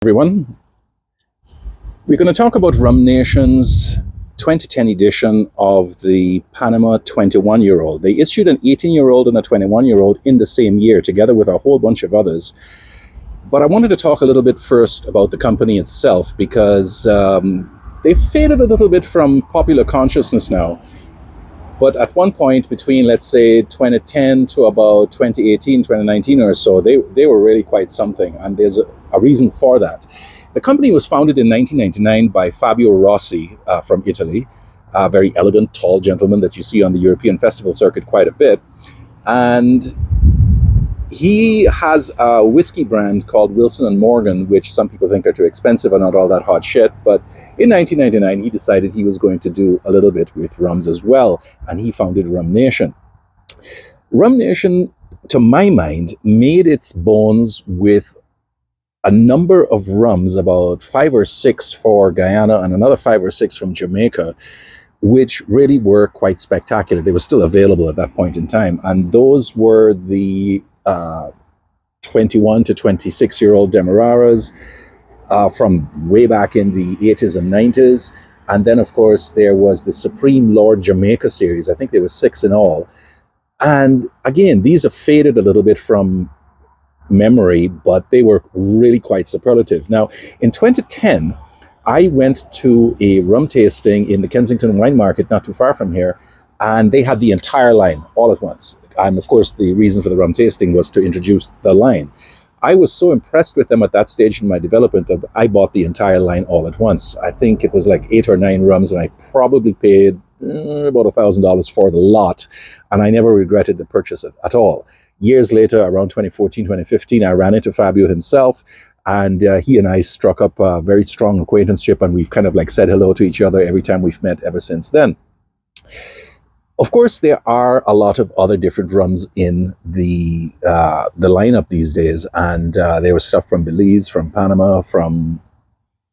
Everyone. We're going to talk about Rum Nation's 2010 edition of the Panama 21-year-old. They issued an 18-year-old and a 21-year-old in the same year, together with a whole bunch of others. But I wanted to talk a little bit first about the company itself, because they faded a little bit from popular consciousness now. But at one point between, let's say, 2010 to about 2018, 2019 or so, they were really quite something. And there's a reason for that. The company was founded in 1999 by Fabio Rossi from Italy, a very elegant, tall gentleman that you see on the European festival circuit quite a bit. And he has a whiskey brand called Wilson & Morgan, which some people think are too expensive and not all that hot shit. But in 1999, he decided he was going to do a little bit with rums as well, and he founded Rum Nation. Rum Nation, to my mind, made its bones with a number of rums, about 5 or 6 for Guyana and another 5 or 6 from Jamaica, which really were quite spectacular. They were still available at that point in time. And those were the 21 to 26-year-old Demararas from way back in the 80s and 90s. And then, of course, there was the Supreme Lord Jamaica series. I think there were 6 in all. And again, these have faded a little bit from memory, but they were really quite superlative. Now, in 2010, I went to a rum tasting in the Kensington Wine Market, not too far from here, and they had the entire line all at once. And of course, the reason for the rum tasting was to introduce the line. I was so impressed with them at that stage in my development that I bought the entire line all at once. I think it was like 8 or 9 rums, and I probably paid about $1,000 for the lot, and I never regretted the purchase at all. Years later, around 2014, 2015, I ran into Fabio himself, and he and I struck up a very strong acquaintanceship, and we've kind of like said hello to each other every time we've met ever since then. Of course, there are a lot of other different rums in the lineup these days, and there was stuff from Belize, from Panama, from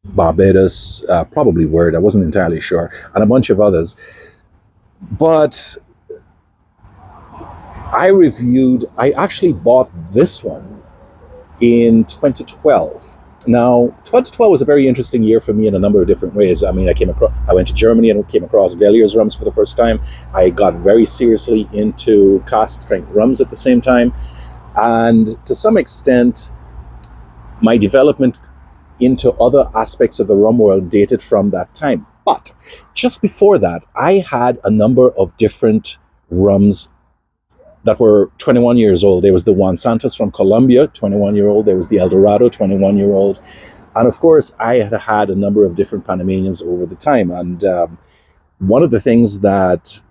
Barbados, probably Word, I wasn't entirely sure, and a bunch of others. But I actually bought this one in 2012. Now, 2012 was a very interesting year for me in a number of different ways. I mean, I went to Germany and came across Vellier's rums for the first time. I got very seriously into cask strength rums at the same time. And to some extent, my development into other aspects of the rum world dated from that time. But just before that, I had a number of different rums that were 21 years old. There was the Juan Santos from Colombia, 21-year-old. There was the El Dorado, 21-year-old. And of course, I had had a number of different Panamanians over the time. And one of the things that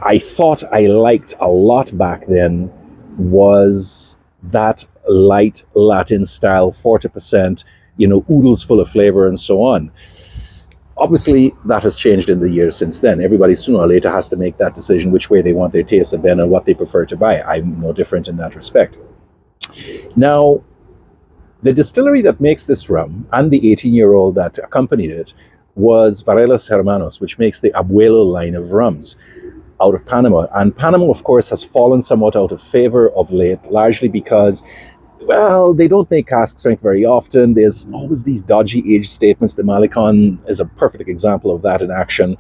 I thought I liked a lot back then was that light Latin style, 40%, oodles full of flavor and so on. Obviously, that has changed in the years since then. Everybody sooner or later has to make that decision which way they want their taste of Ben and what they prefer to buy. I'm no different in that respect. Now, the distillery that makes this rum and the 18-year-old that accompanied it was Varelos Hermanos, which makes the Abuelo line of rums out of Panama. And Panama, of course, has fallen somewhat out of favor of late, largely because they don't make cask strength very often. There's always these dodgy age statements. The Malecon is a perfect example of that in action.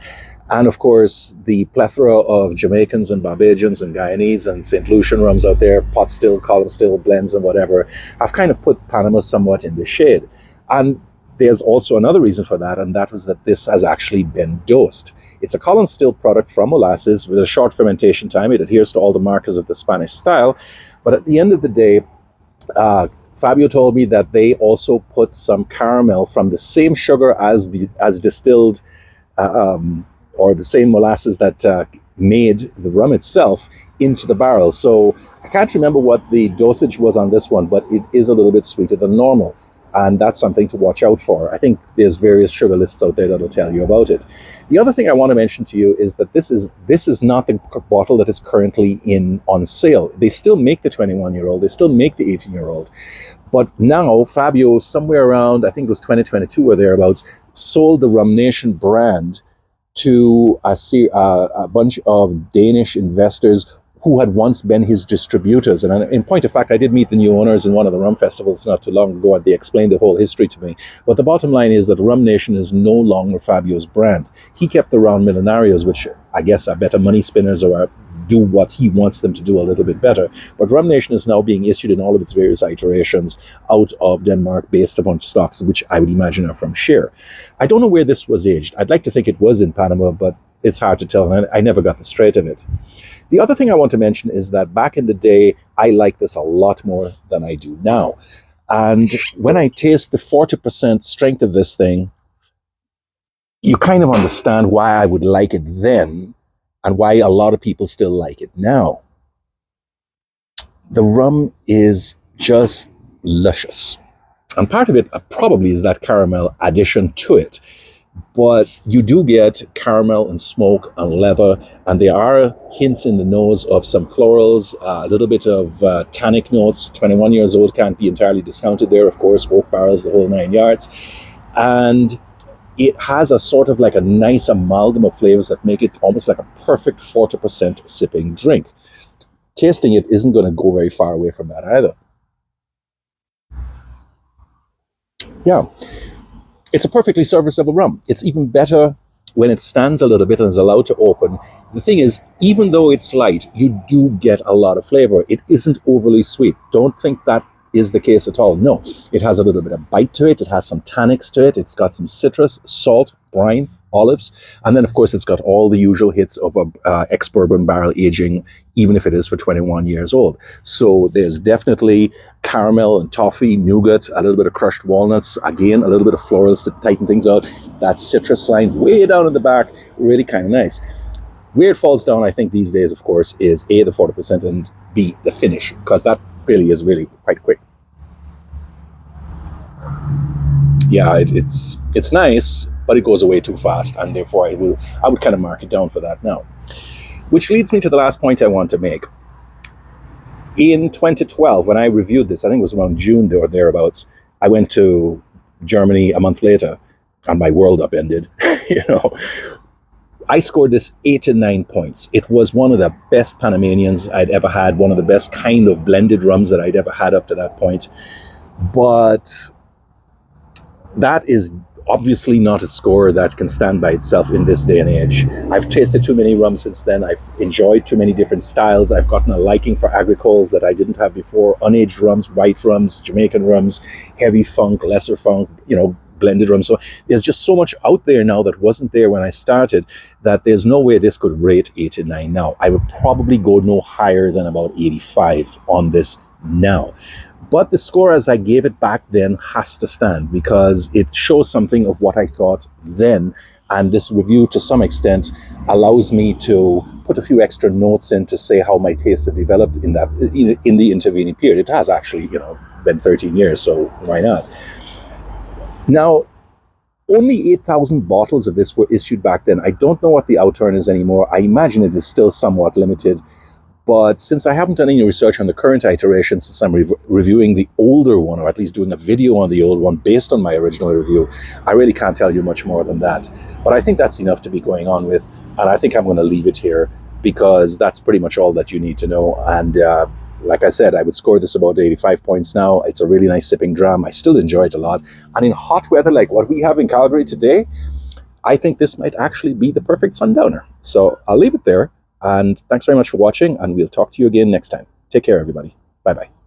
And of course, the plethora of Jamaicans and Barbadians and Guyanese and St. Lucian rums out there, pot still, column still, blends and whatever, have kind of put Panama somewhat in the shade. And there's also another reason for that, and that was that this has actually been dosed. It's a column still product from molasses with a short fermentation time. It adheres to all the markers of the Spanish style. But at the end of the day, Fabio told me that they also put some caramel from the same sugar as distilled, or the same molasses that made the rum itself into the barrel. So I can't remember what the dosage was on this one, but it is a little bit sweeter than normal. And that's something to watch out for. I think there's various sugar lists out there that'll tell you about it. The other thing I want to mention to you is that this is not the bottle that is currently on sale. They still make the 21-year-old, they still make the 18-year-old. But now Fabio, somewhere around, I think it was 2022 or thereabouts, sold the Rum Nation brand to a bunch of Danish investors who had once been his distributors. And in point of fact, I did meet the new owners in one of the rum festivals not too long ago, and they explained the whole history to me. But the bottom line is that Rum Nation is no longer Fabio's brand. He kept the Round Millenarios, which I guess are better money spinners or do what he wants them to do a little bit better. But Rum Nation is now being issued in all of its various iterations out of Denmark based upon stocks, which I would imagine are from Share. I don't know where this was aged. I'd like to think it was in Panama, but it's hard to tell, and I never got the straight of it. The other thing I want to mention is that back in the day, I liked this a lot more than I do now. And when I taste the 40% strength of this thing, you kind of understand why I would like it then and why a lot of people still like it now. The rum is just luscious. And part of it probably is that caramel addition to it. But you do get caramel and smoke and leather, and there are hints in the nose of some florals, a little bit of tannic notes. 21 years old can't be entirely discounted there, of course, oak barrels, the whole 9 yards. And it has a sort of like a nice amalgam of flavors that make it almost like a perfect 40% sipping drink. Tasting it isn't going to go very far away from that either. Yeah. It's a perfectly serviceable rum. It's even better when it stands a little bit and is allowed to open. The thing is, even though it's light, you do get a lot of flavor. It isn't overly sweet. Don't think that is the case at all. No, it has a little bit of bite to it. It has some tannics to it. It's got some citrus, salt, brine, olives. And then, of course, it's got all the usual hits of a ex-bourbon barrel aging, even if it is for 21 years old. So there's definitely caramel and toffee, nougat, a little bit of crushed walnuts, again, a little bit of florals to tighten things out. That citrus line way down in the back, really kind of nice. Where it falls down, I think, these days, of course, is A, the 40%, and B, the finish, because that really is really quite quick. Yeah, it's nice, but it goes away too fast, and therefore I would kind of mark it down for that now. Which leads me to the last point I want to make. In 2012, when I reviewed this, I think it was around June or thereabouts, I went to Germany a month later, and my world upended. I scored this 8 and 9 points. It was one of the best Panamanians I'd ever had, one of the best kind of blended rums that I'd ever had up to that point. But that is obviously not a score that can stand by itself in this day and age. I've tasted too many rums since then. I've enjoyed too many different styles. I've gotten a liking for agricoles that I didn't have before. Unaged rums, white rums, Jamaican rums, heavy funk, lesser funk, blended rum. So there's just so much out there now that wasn't there when I started that there's no way this could rate 8 and 9 now. I would probably go no higher than about 85 on this now. But the score as I gave it back then has to stand because it shows something of what I thought then. And this review, to some extent, allows me to put a few extra notes in to say how my tastes have developed in the intervening period. It has actually, been 13 years, so why not? Now, only 8,000 bottles of this were issued back then. I don't know what the outturn is anymore. I imagine it is still somewhat limited. But since I haven't done any research on the current iteration, since I'm reviewing the older one, or at least doing a video on the old one based on my original review, I really can't tell you much more than that. But I think that's enough to be going on with, and I think I'm going to leave it here because that's pretty much all that you need to know. And like I said, I would score this about 85 points now. It's a really nice sipping dram. I still enjoy it a lot. And in hot weather like what we have in Calgary today, I think this might actually be the perfect sundowner. So I'll leave it there. And thanks very much for watching, and we'll talk to you again next time. Take care, everybody. Bye-bye.